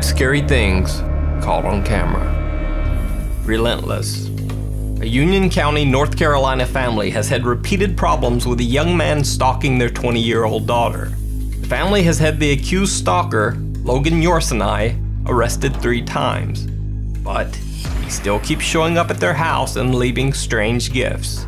Scary things caught on camera. Relentless. A Union County, North Carolina family has had repeated problems with a young man stalking their 20-year-old daughter. The family has had the accused stalker, Logan Yorsenai, arrested 3 times. But he still keeps showing up at their house and leaving strange gifts.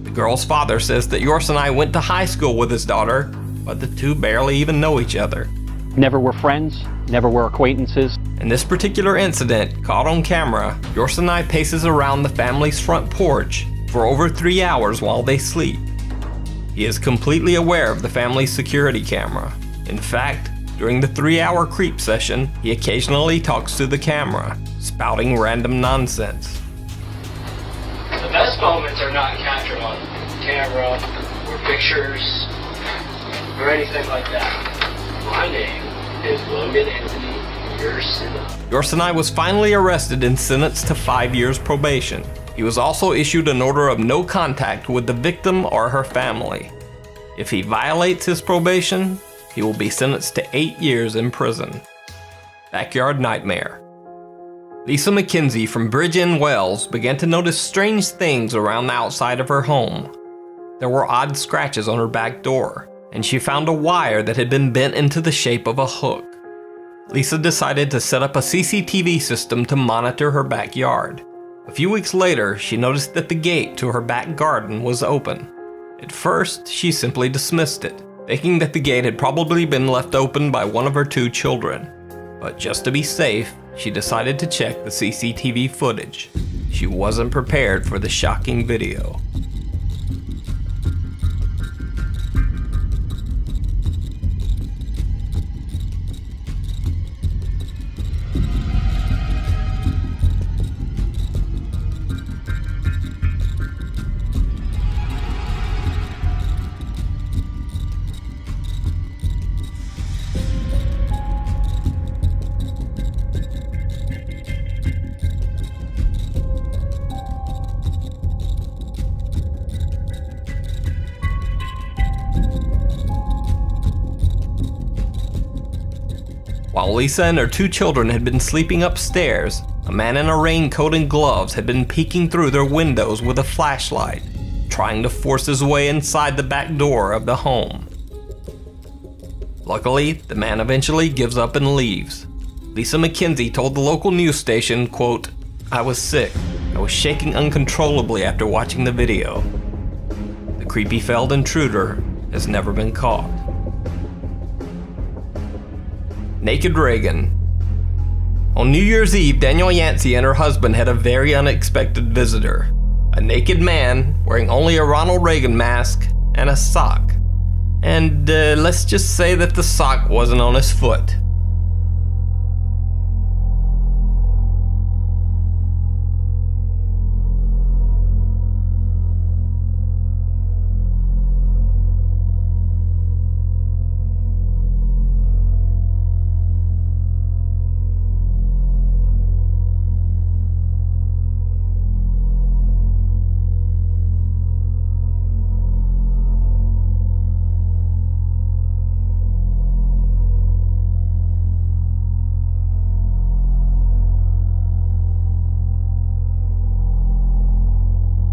The girl's father says that Yorsenai went to high school with his daughter, but the two barely even know each other. Never were friends, never were acquaintances. In this particular incident, caught on camera, Yorsenai paces around the family's front porch for over 3 hours while they sleep. He is completely aware of the family's security camera. In fact, during the 3-hour creep session, he occasionally talks to the camera, spouting random nonsense. The best moments are not captured on camera or pictures or anything like that. My name is Logan Anthony Yorsenai. Yorsenai was finally arrested and sentenced to 5 years probation. He was also issued an order of no contact with the victim or her family. If he violates his probation, he will be sentenced to 8 years in prison. Backyard nightmare. Lisa McKenzie from Bridge End Wells began to notice strange things around the outside of her home. There were odd scratches on her back door, and she found a wire that had been bent into the shape of a hook. Lisa decided to set up a CCTV system to monitor her backyard. A few weeks later, she noticed that the gate to her back garden was open. At first, she simply dismissed it, thinking that the gate had probably been left open by one of her 2 children. But just to be safe, she decided to check the CCTV footage. She wasn't prepared for the shocking video. While Lisa and her 2 children had been sleeping upstairs, a man in a raincoat and gloves had been peeking through their windows with a flashlight, trying to force his way inside the back door of the home. Luckily, the man eventually gives up and leaves. Lisa McKenzie told the local news station, quote, "I was sick. I was shaking uncontrollably after watching the video. The creepy failed intruder has never been caught." Naked Reagan. On New Year's Eve, Danielle Yancey and her husband had a very unexpected visitor. A naked man wearing only a Ronald Reagan mask and a sock. And let's just say that the sock wasn't on his foot.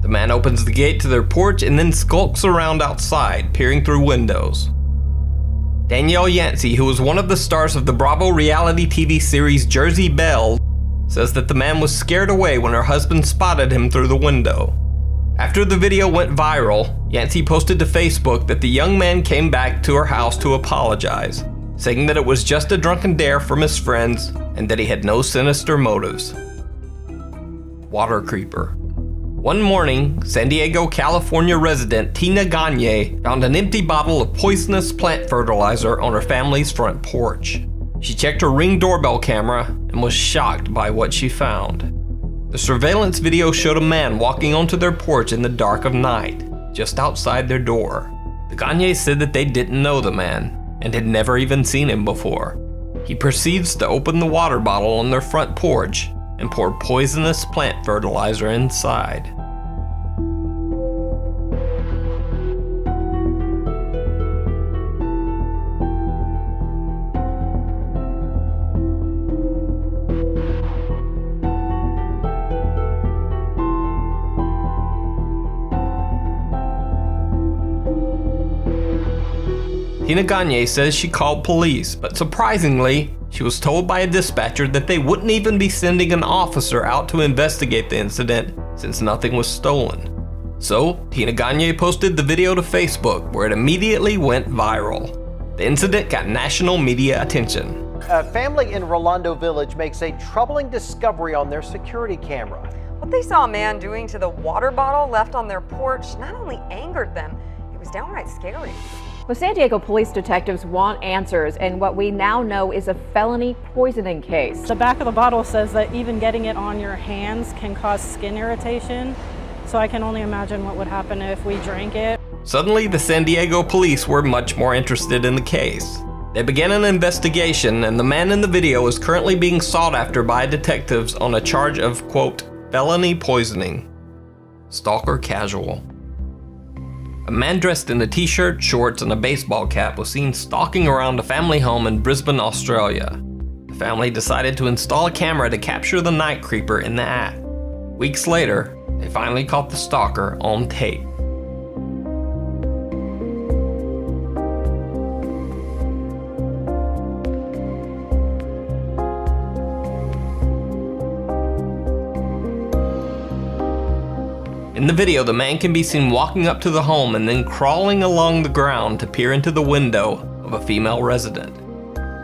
The man opens the gate to their porch and then skulks around outside, peering through windows. Danielle Yancey, who was one of the stars of the Bravo reality TV series Jersey Belle, says that the man was scared away when her husband spotted him through the window. After the video went viral, Yancey posted to Facebook that the young man came back to her house to apologize, saying that it was just a drunken dare from his friends and that he had no sinister motives. Water creeper. One morning, San Diego, California resident Tina Gagne found an empty bottle of poisonous plant fertilizer on her family's front porch. She checked her Ring doorbell camera and was shocked by what she found. The surveillance video showed a man walking onto their porch in the dark of night, just outside their door. The Gagnes said that they didn't know the man and had never even seen him before. He proceeds to open the water bottle on their front porch and poured poisonous plant fertilizer inside. Tina Gagne says she called police, but surprisingly, she was told by a dispatcher that they wouldn't even be sending an officer out to investigate the incident since nothing was stolen. So, Tina Gagne posted the video to Facebook, where it immediately went viral. The incident got national media attention. A family in Rolando Village makes a troubling discovery on their security camera. What they saw a man doing to the water bottle left on their porch not only angered them, it was downright scary. Well, San Diego police detectives want answers in what we now know is a felony poisoning case. The back of the bottle says that even getting it on your hands can cause skin irritation, so I can only imagine what would happen if we drank it. Suddenly, the San Diego police were much more interested in the case. They began an investigation, and the man in the video is currently being sought after by detectives on a charge of, quote, felony poisoning. Stalker casual. A man dressed in a t-shirt, shorts, and a baseball cap was seen stalking around a family home in Brisbane, Australia. The family decided to install a camera to capture the night creeper in the act. Weeks later, they finally caught the stalker on tape. In the video, the man can be seen walking up to the home and then crawling along the ground to peer into the window of a female resident.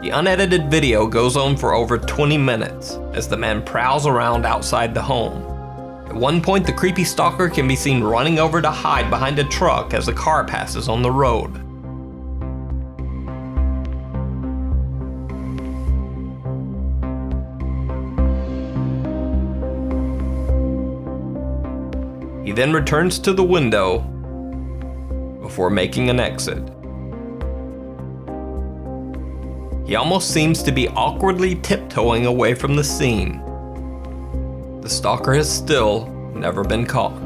The unedited video goes on for over 20 minutes as the man prowls around outside the home. At one point, the creepy stalker can be seen running over to hide behind a truck as a car passes on the road. He then returns to the window before making an exit. He almost seems to be awkwardly tiptoeing away from the scene. The stalker has still never been caught.